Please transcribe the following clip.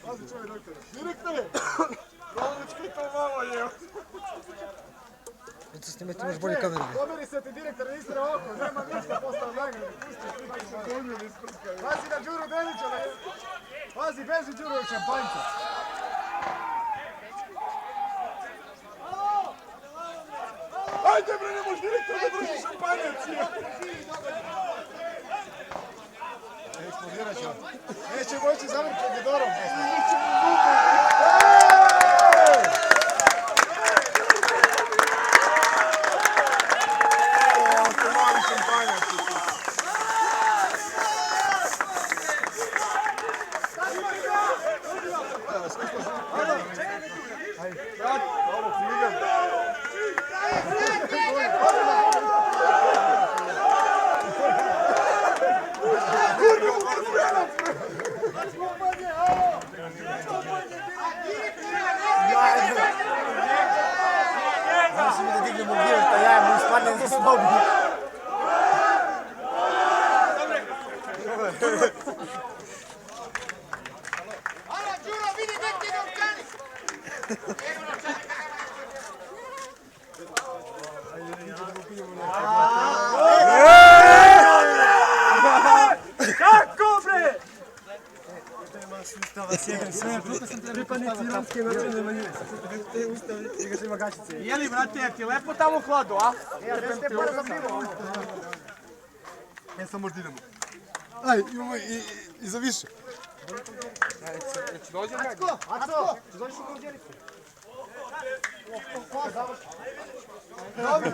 Pazi čovjek, doktore. Direktore! Rolović pitao malo je. Neću snimati, imaš bolje kamere. Poberi se ti direktor, niste na oko, nema ništa postao nagrade. Pazi na Đuru Delića, pazi, beži Đuru od šampanjca. Ajde bre, ne možeš direktor da brži šampanjac. Eksplodirat će. Neće moći zavrti pod Gedorom. Mislim da dignem u gdje, da ja mu ispadnem za slobu. Alo, Đuro, vidi gdje ti novčanik! Kako bre? Pripadnici romske nacionalne manjine. Jeli, brate, je ti lepo tamo hladu, a? Ne, samo možda idemo. Aj, imamo i za više. Acko! Acko! Dođeš u kovđericu. Dobro,